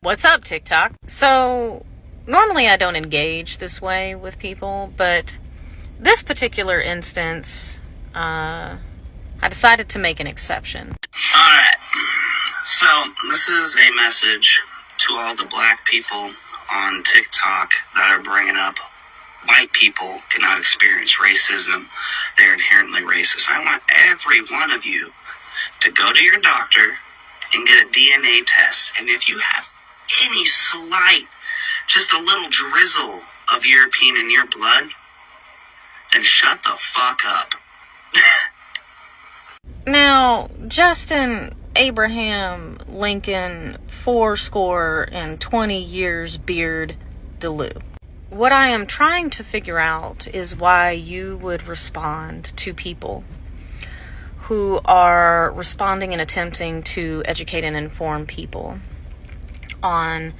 What's up, TikTok? So, normally I don't engage this way with people, but this particular instance, I decided to make an exception. Alright, so this is a message to all the black people on TikTok that are bringing up white people cannot experience racism. They're inherently racist. I want every one of you to go to your doctor and get a DNA test. And if you have any slight, just a little drizzle of European in your blood, then shut the fuck up. Now, Justin Abraham Lincoln 20 years beard Delu. What I am trying to figure out is why you would respond to people who are responding and attempting to educate and inform people on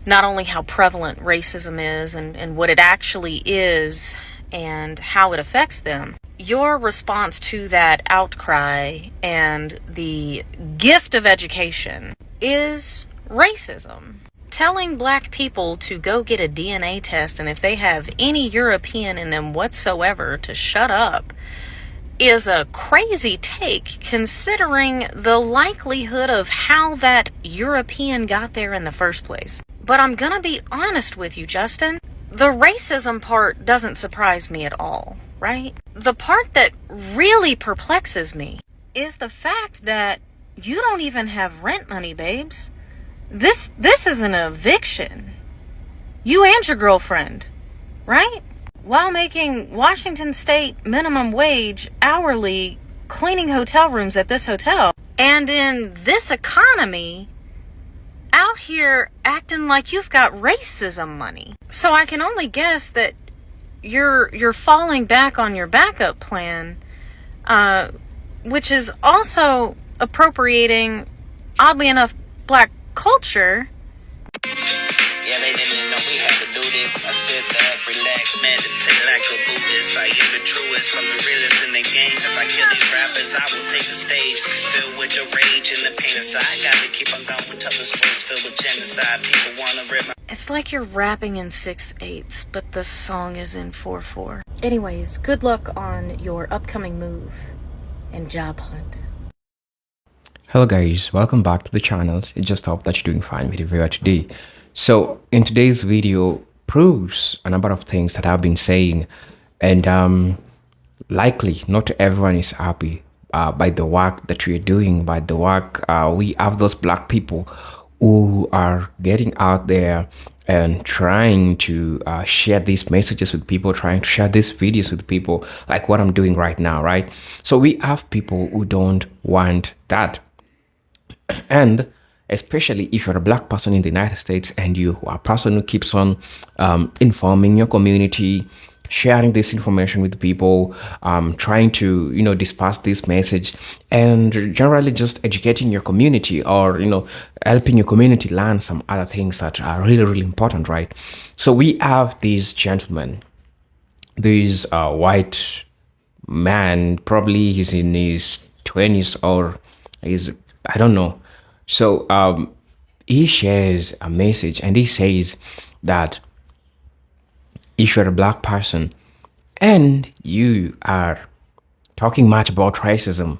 not only how prevalent racism is and what it actually is and how it affects them. Your response to that outcry and the gift of education is racism. Telling black people to go get a DNA test and if they have any European in them whatsoever to shut up is a crazy take considering the likelihood of how that European got there in the first place. But I'm gonna be honest with you, Justin. The racism part doesn't surprise me at all, right? The part that really perplexes me is the fact that you don't even have rent money, babes. This is an eviction. You and your girlfriend, right? While making Washington state minimum wage hourly cleaning hotel rooms at this hotel. And in this economy, out here acting like you've got racism money. So I can only guess that you're falling back on your backup plan, which is also appropriating, oddly enough, black culture. Yeah, they didn't know we had to do this. I sit back, relax, meditate like a Buddhist. I am the truest, I'm the realest in the game. If I kill these rappers, I will take the stage. Filled with the rage and the pain inside. I gotta keep on going till the streets filled with genocide. People wanna rip my... It's like you're rapping in 6/8, but the song is in 4/4. Anyways, good luck on your upcoming move and job hunt. Hello guys, welcome back to the channel. I just hope that you're doing fine with the video today. So in today's video proves a number of things that I've been saying, and likely not everyone is happy by the work that we're doing, by the work we have those black people who are getting out there and trying to share these messages with people, trying to share these videos with people, like what I'm doing right now, right? So we have people who don't want that. And especially if you're a black person in the United States and you are a person who keeps on informing your community, sharing this information with people, trying to, disperse this message, and generally just educating your community, or, helping your community learn some other things that are really, really important, right? So we have these gentlemen, this white man, probably he's in his 20s or I don't know. So he shares a message and he says that if you're a black person and you are talking much about racism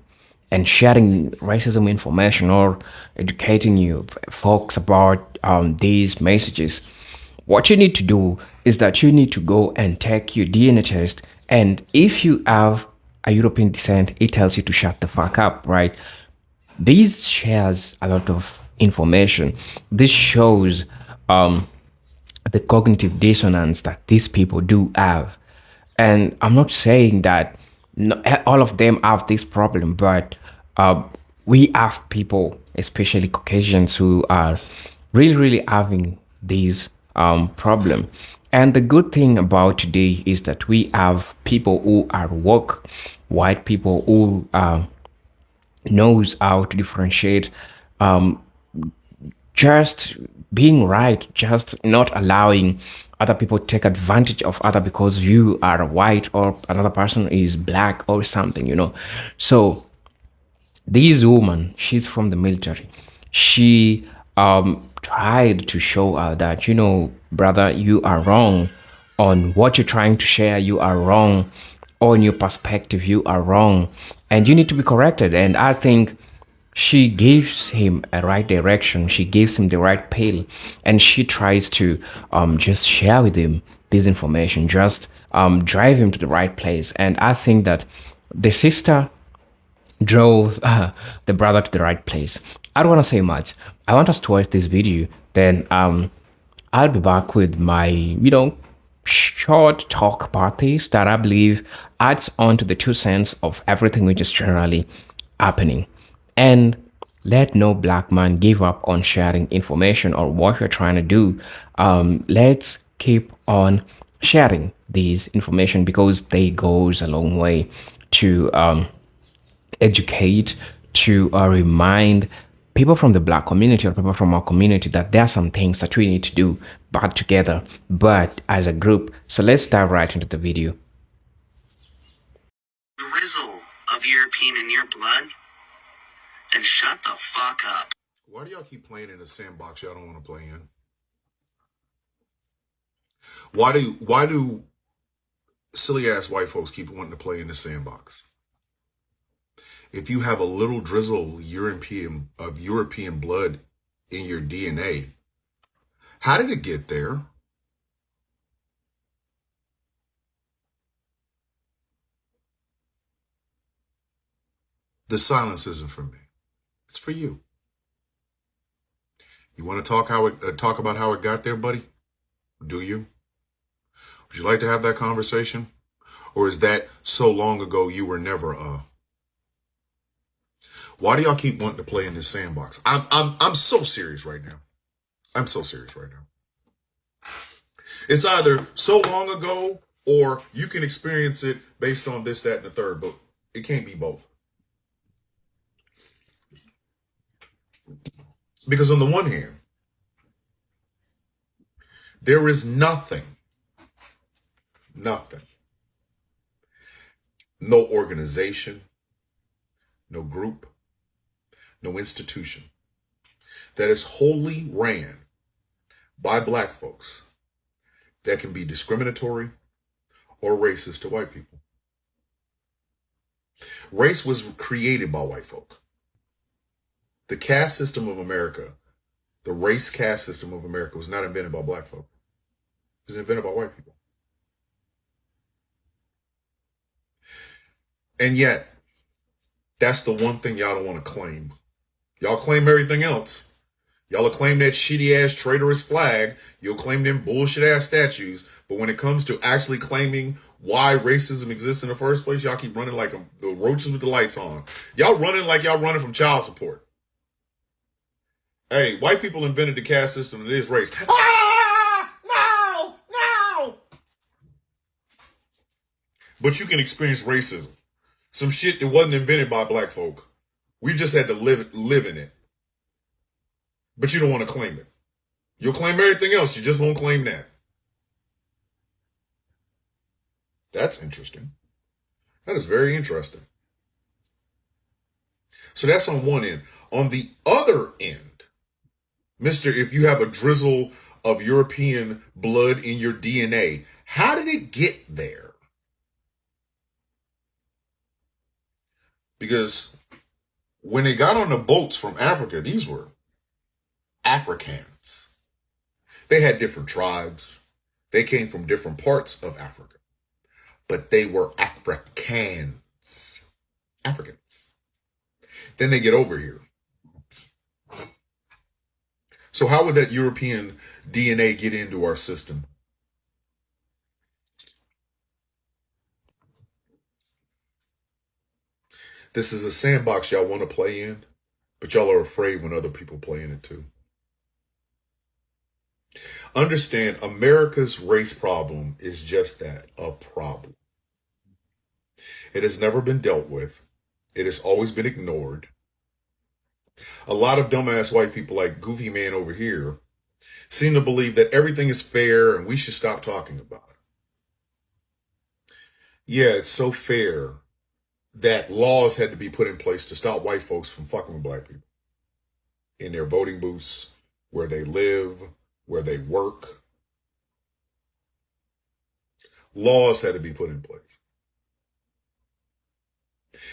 and sharing racism information or educating you folks about these messages, what you need to do is that you need to go and take your DNA test. And if you have a European descent, it tells you to shut the fuck up, right? This shares a lot of information. This shows the cognitive dissonance that these people do have. And I'm not saying that all of them have this problem, but we have people, especially Caucasians, who are really, really having this problem. And the good thing about today is that we have people who are woke, white people who knows how to differentiate just being right, just not allowing other people to take advantage of other because you are white or another person is black or something, So this woman, she's from the military. She tried to show her that, brother, you are wrong on what you're trying to share. You are wrong on your perspective. You are wrong, and you need to be corrected. And I think she gives him a right direction. She gives him the right pill, and she tries to just share with him this information, just drive him to the right place. And I think that the sister drove the brother to the right place. I don't want to say much. I want us to watch this video. Then I'll be back with my, short talk about this that I believe adds on to the 2 cents of everything which is generally happening. And let no black man give up on sharing information or what you're trying to do. Let's keep on sharing these information because they goes a long way to educate, to remind people from the black community or people from our community that there are some things that we need to do but together, but as a group. So let's dive right into the video. Drizzle of European in your blood, then shut the fuck up. Why do y'all keep playing in a sandbox y'all don't want to play in? Why do silly ass white folks keep wanting to play in the sandbox? If you have a little drizzle of European blood in your DNA, how did it get there? The silence isn't for me. It's for you. You want to talk about how it got there, buddy? Do you? Would you like to have that conversation? Or is that so long ago you were never Why do y'all keep wanting to play in this sandbox? I'm so serious right now. I'm so serious right now. It's either so long ago or you can experience it based on this, that, and the third, but it can't be both. Because on the one hand, there is nothing, no organization, no group, no institution that is wholly ran by black folks that can be discriminatory or racist to white people. Race was created by white folk. The caste system of America, the race caste system of America, was not invented by black folk. It was invented by white people. And yet, that's the one thing y'all don't want to claim. Y'all claim everything else. Y'all will claim that shitty ass traitorous flag. You'll claim them bullshit ass statues. But when it comes to actually claiming why racism exists in the first place, y'all keep running like the roaches with the lights on. Y'all running like y'all running from child support. Hey, white people invented the caste system and it is race. No. But you can experience racism. Some shit that wasn't invented by black folk. We just had to live in it. But you don't want to claim it. You'll claim everything else. You just won't claim that. That's interesting. That is very interesting. So that's on one end. On the other end, Mister, if you have a drizzle of European blood in your DNA, how did it get there? Because when they got on the boats from Africa, these were Africans. They had different tribes. They came from different parts of Africa. But they were Africans. Africans. Then they get over here. So how would that European DNA get into our system? This is a sandbox y'all want to play in, but y'all are afraid when other people play in it too. Understand, America's race problem is just that, a problem. It has never been dealt with. It has always been ignored. A lot of dumbass white people like Goofy Man over here seem to believe that everything is fair and we should stop talking about it. Yeah, it's so fair that laws had to be put in place to stop white folks from fucking with black people in their voting booths, where they live, where they work. Laws had to be put in place.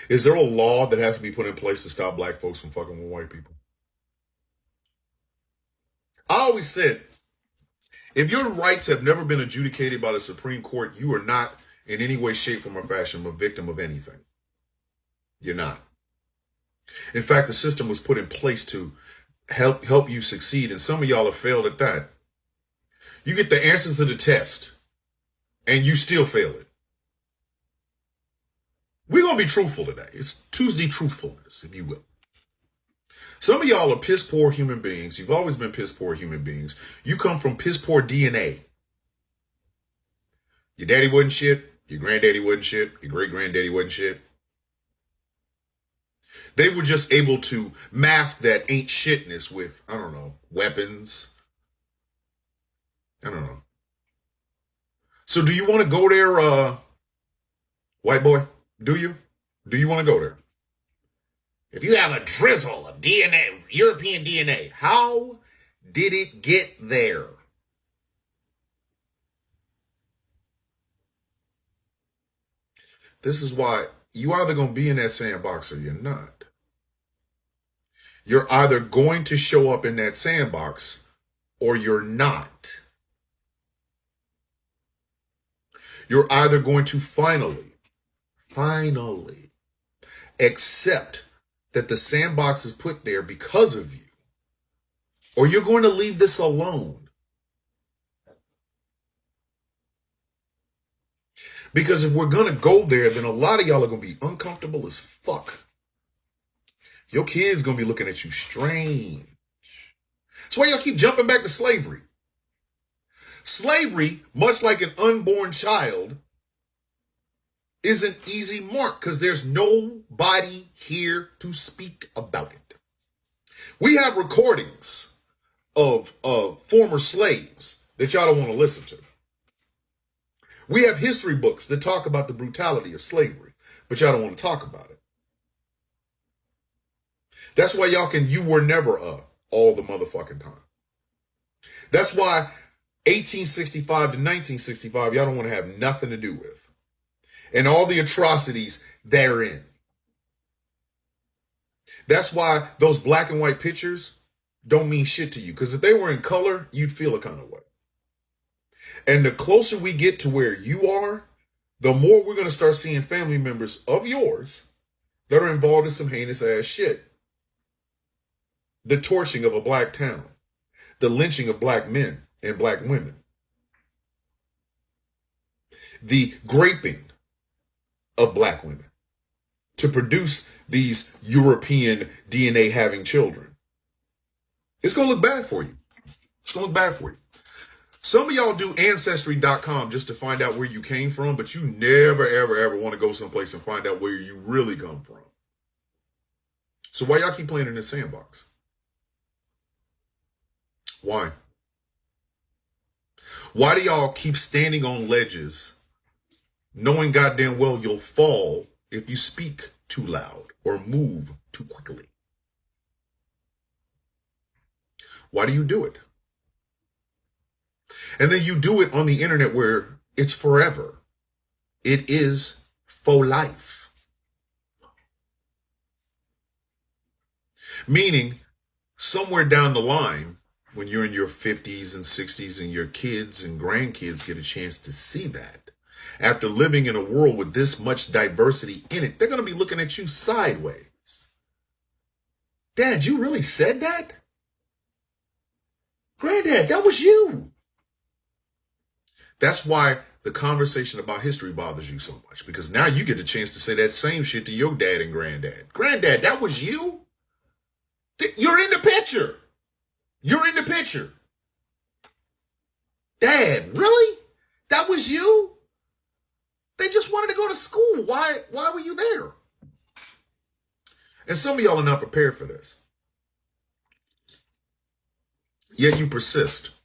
Is there a law that has to be put in place to stop black folks from fucking with white people? I always said, if your rights have never been adjudicated by the Supreme Court, you are not in any way, shape, form, or fashion a victim of anything. You're not. In fact, the system was put in place to help you succeed, and some of y'all have failed at that. You get the answers to the test, and you still fail it. We're going to be truthful today. It's Tuesday truthfulness, if you will. Some of y'all are piss poor human beings. You've always been piss poor human beings. You come from piss poor DNA. Your daddy wasn't shit. Your granddaddy wasn't shit. Your great granddaddy wasn't shit. They were just able to mask that ain't shitness with, I don't know, weapons. I don't know. So do you want to go there, white boy? Do you? Do you want to go there? If you have a drizzle of DNA, European DNA, how did it get there? This is why you either going to be in that sandbox or you're not. You're either going to show up in that sandbox or you're not. You're either going to finally accept that the sandbox is put there because of you, or you're going to leave this alone. Because if we're going to go there, then a lot of y'all are going to be uncomfortable as fuck. Your kids going to be looking at you strange. That's why y'all keep jumping back to slavery. Slavery, much like an unborn child, is an easy mark because there's nobody here to speak about it. We have recordings of former slaves that y'all don't want to listen to. We have history books that talk about the brutality of slavery, but y'all don't want to talk about it. That's why you were never all the motherfucking time. That's why 1865 to 1965, y'all don't want to have nothing to do with. And all the atrocities therein. That's why those black and white pictures don't mean shit to you. Because if they were in color, you'd feel a kind of way. And the closer we get to where you are, the more we're going to start seeing family members of yours that are involved in some heinous ass shit. The torching of a black town. The lynching of black men and black women. The graping of black women to produce these European DNA having children. It's going to look bad for you. It's going to look bad for you. Some of y'all do Ancestry.com just to find out where you came from, but you never, ever, ever want to go someplace and find out where you really come from. So why y'all keep playing in this sandbox? Why? Why do y'all keep standing on ledges knowing goddamn well you'll fall if you speak too loud or move too quickly? Why do you do it? And then you do it on the internet where it's forever. It is for life. Meaning, somewhere down the line, when you're in your 50s and 60s and your kids and grandkids get a chance to see that, after living in a world with this much diversity in it, they're going to be looking at you sideways. Dad, you really said that? Granddad, that was you. That's why the conversation about history bothers you so much, because now you get a chance to say that same shit to your dad and granddad. Granddad, that was you? You're in the picture. You're in the picture. Dad, really? That was you? They just wanted to go to school. Why were you there? And some of y'all are not prepared for this. Yet you persist.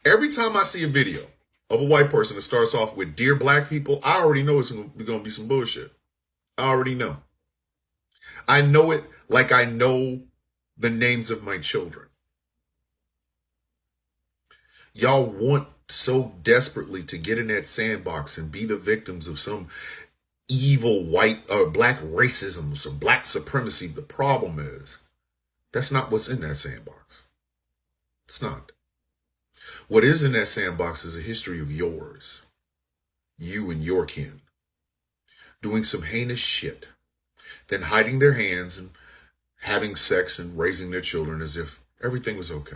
Every time I see a video of a white person that starts off with "Dear Black people," I already know it's going to be some bullshit. I already know. I know it like I know the names of my children. Y'all want so desperately to get in that sandbox and be the victims of some evil white or black racism, some black supremacy. The problem is that's not what's in that sandbox. It's not. What is in that sandbox is a history of yours, you and your kin, doing some heinous shit, then hiding their hands and having sex and raising their children as if everything was okay.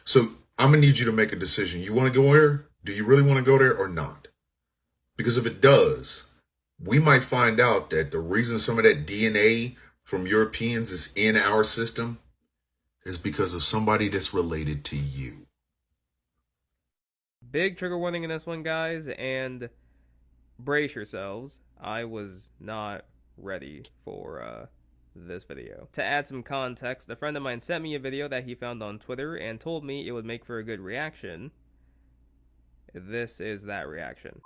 So I'm going to need you to make a decision. You want to go there? Do you really want to go there or not? Because if it does, we might find out that the reason some of that DNA from Europeans is in our system is because of somebody that's related to you. Big trigger warning in this one, guys, and brace yourselves. I was not ready for this video. To add some context, a friend of mine sent me a video that he found on Twitter and told me it would make for a good reaction. This is that reaction.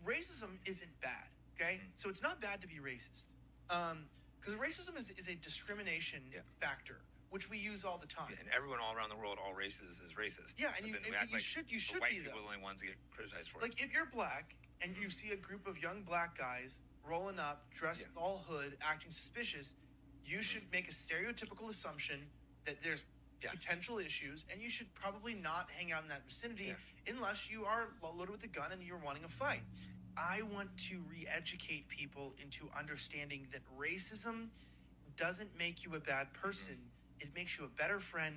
Racism isn't bad, okay? So it's not bad to be racist. Because racism is a discrimination factor, which we use all the time. Yeah, and everyone all around the world, all races, is racist. Yeah, and you should be, white people though. are the only ones that get criticized for it. Like, if you're black and you see a group of young black guys rolling up, dressed all hood, acting suspicious, you should make a stereotypical assumption that there's potential issues, and you should probably not hang out in that vicinity unless you are loaded with a gun and you're wanting a fight. I want to re-educate people into understanding that racism doesn't make you a bad person. It makes you a better friend,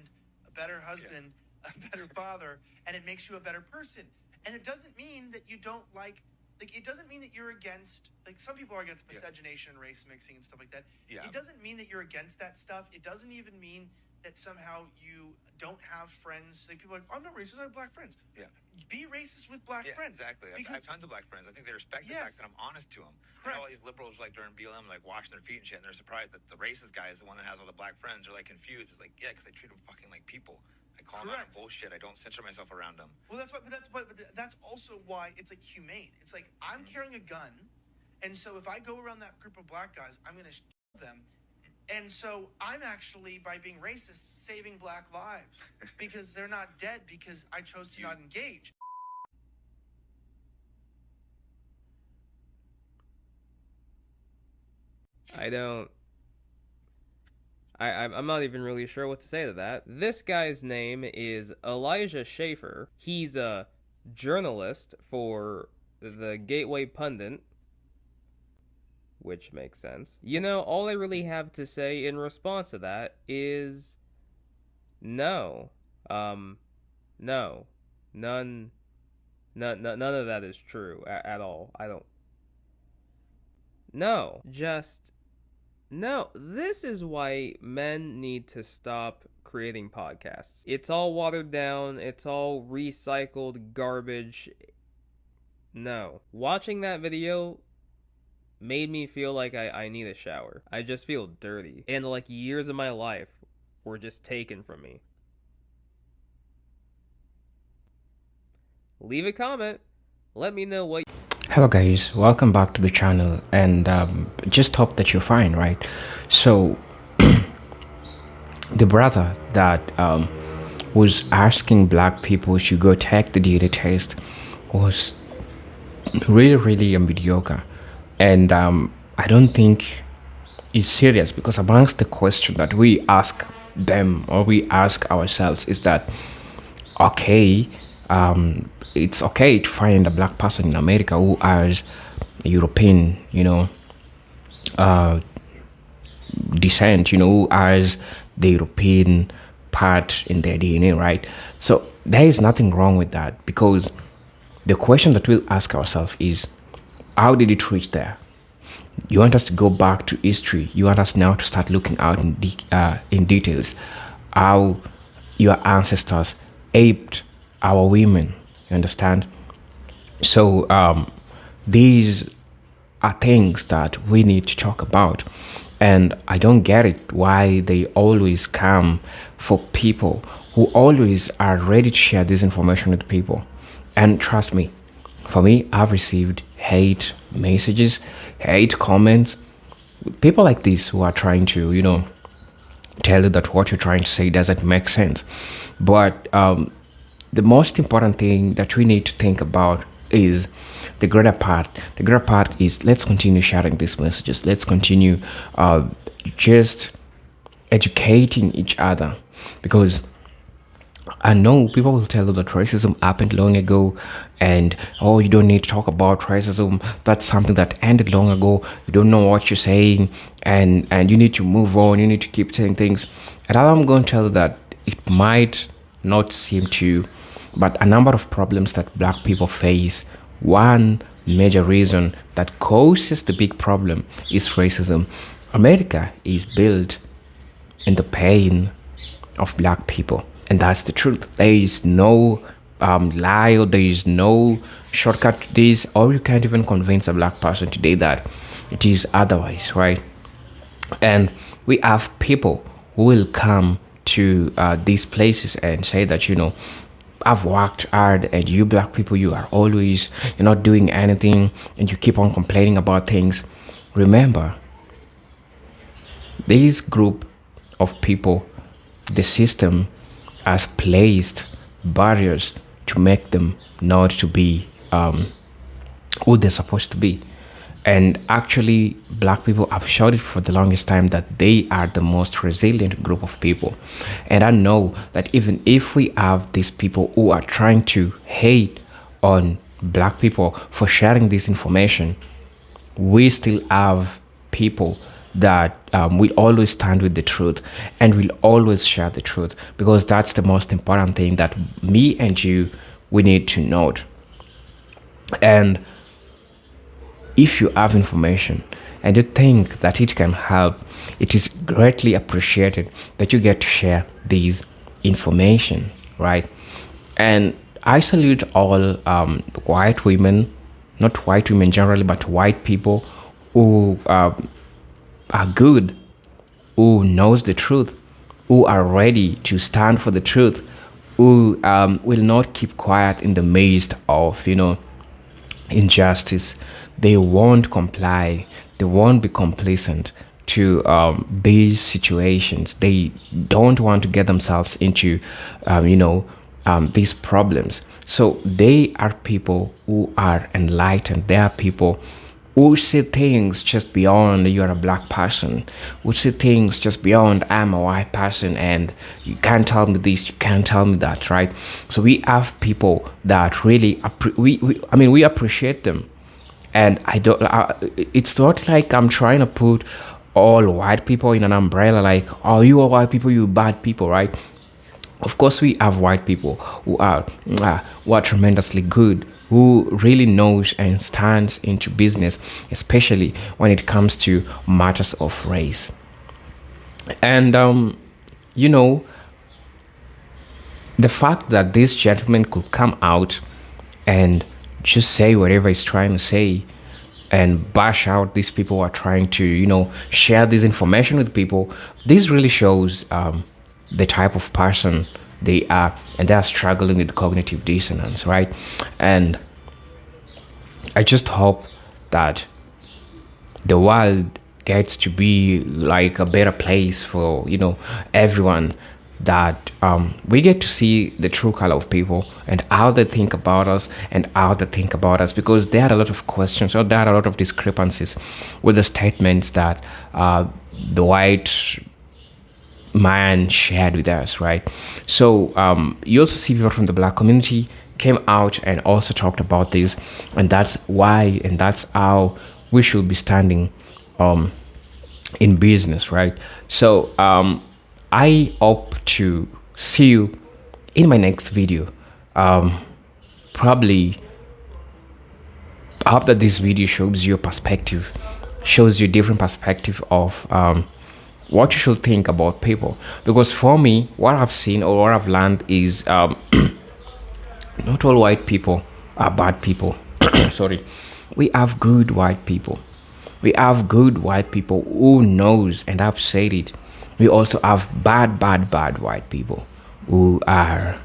a better husband, a better father, and it makes you a better person. And it doesn't mean that you don't it doesn't mean that you're against, some people are against miscegenation and race mixing and stuff like that. It doesn't mean that you're against that stuff. It doesn't even mean that somehow you don't have friends. Like, people are like, I'm not racist, I have black friends. Yeah. Be racist with black friends. Exactly. I have tons of black friends. I think they respect the fact that I'm honest to them. I know all these liberals, during BLM, washing their feet and shit, and they're surprised that the racist guy is the one that has all the black friends. They're, confused. It's because I treat them fucking like people. I call them out on bullshit. I don't censor myself around them. Well, that's also why it's, humane. It's I'm carrying a gun, and so if I go around that group of black guys, I'm going to shoot them. And so I'm actually, by being racist, saving black lives because they're not dead because I chose to not engage. I'm not even really sure what to say to that. This guy's name is Elijah Schaefer. He's a journalist for the Gateway Pundit, which makes sense. All I really have to say in response to that is no. No. None of that is true at all. No. No. This is why men need to stop creating podcasts. It's all watered down. It's all recycled garbage. No. Watching that video made me feel like I need a shower. I just feel dirty. And years of my life were just taken from me. Leave a comment. Let me know what. Hello guys, welcome back to the channel, and just hope that you're fine, right? So the brother that was asking black people to go take the DNA test was really mediocre, and I don't think it's serious, because amongst the question that we ask them or we ask ourselves is that, okay, it's okay to find a black person in America who has European, descent, who has the European part in their DNA, right? So there is nothing wrong with that, because the question that we'll ask ourselves is, how did it reach there? You want us to go back to history. You want us now to start looking out in details how your ancestors aped our women. You understand? So these are things that we need to talk about, and I don't get it why they always come for people who always are ready to share this information with people. And trust me, for me, I've received hate messages, hate comments, people like this who are trying to tell you that what you're trying to say doesn't make sense. But the most important thing that we need to think about is the greater part. The greater part is, let's continue sharing these messages. Let's continue just educating each other, because I know people will tell you that racism happened long ago, and oh, you don't need to talk about racism. That's something that ended long ago. You don't know what you're saying, and you need to move on. You need to keep saying things. And I'm going to tell you that it might not seem to, but a number of problems that black people face. One major reason that causes the big problem is racism. America is built in the pain of black people, and that's the truth. There is no lie, or there is no shortcut to this, or you can't even convince a black person today that it is otherwise, right? And we have people who will come to these places and say that, I've worked hard, and you black people, you're not doing anything, and you keep on complaining about things. Remember, this group of people, the system has placed barriers to make them not to be who they're supposed to be. And actually, black people have shouted for the longest time that they are the most resilient group of people. And I know that even if we have these people who are trying to hate on black people for sharing this information, we still have people that will always stand with the truth and will always share the truth, because that's the most important thing that me and you, we need to note. And if you have information and you think that it can help, it is greatly appreciated that you get to share these information, right? And I salute all white women, not white women generally, but white people who are good, who knows the truth, who are ready to stand for the truth, who will not keep quiet in the midst of, injustice. They won't comply. They won't be complacent to these situations. They don't want to get themselves into, these problems. So they are people who are enlightened. They are people who see things just beyond you're a black person, who see things just beyond I'm a white person, and you can't tell me this, you can't tell me that, right? So we have people that really we appreciate them. And I don't it's not like I'm trying to put all white people in an umbrella, like, oh, you are white people, you bad people, right? Of course, we have white people who are tremendously good, who really knows and stands into business, especially when it comes to matters of race. And you know, the fact that this gentleman could come out and just say whatever he's trying to say and bash out these people who are trying to, share this information with people, this really shows the type of person they are, and they are struggling with cognitive dissonance, right? And I just hope that the world gets to be like a better place for everyone, that we get to see the true color of people and how they think about us and how they think about us, because there are a lot of questions, or there are a lot of discrepancies with the statements that the white man shared with us, right? So you also see people from the black community came out and also talked about this, and that's why, and that's how we should be standing in business, right? So I hope to see you in my next video. Probably, I hope that this video shows you a perspective, shows you a different perspective of what you should think about people. Because for me, what I've seen or what I've learned is not all white people are bad people. Sorry. We have good white people. We have good white people who knows, and I've said it. We also have bad white people who are,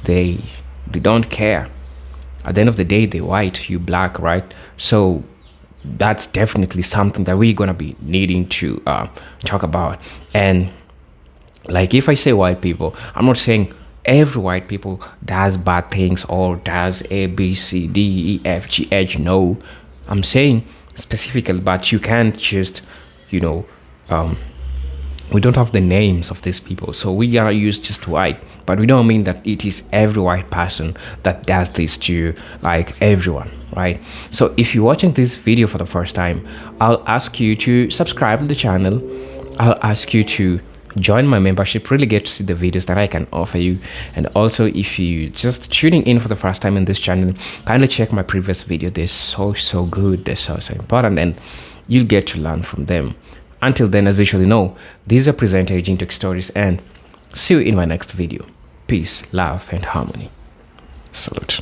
they don't care. At the end of the day, they're white, you black, right? So that's definitely something that we're gonna be needing to talk about. And Like if I say white people, I'm not saying every white people does bad things or does A, B, C, D, E, F, G, H. No, I'm saying specifically, but you can't just, you know, we don't have the names of these people, so we are used just white, but we don't mean that it is every white person that does this to like everyone, right? So if you're watching this video for the first time, I'll ask you to subscribe to the channel. I'll ask you to join my membership, really get to see the videos that I can offer you. And also, if you just tuning in for the first time in this channel, kindly check my previous video. They're so good, they're so important, and you'll get to learn from them. Until then, as you usually know, these are presenter Aging Tech Stories, and see you in my next video. Peace, love, and harmony. Salute.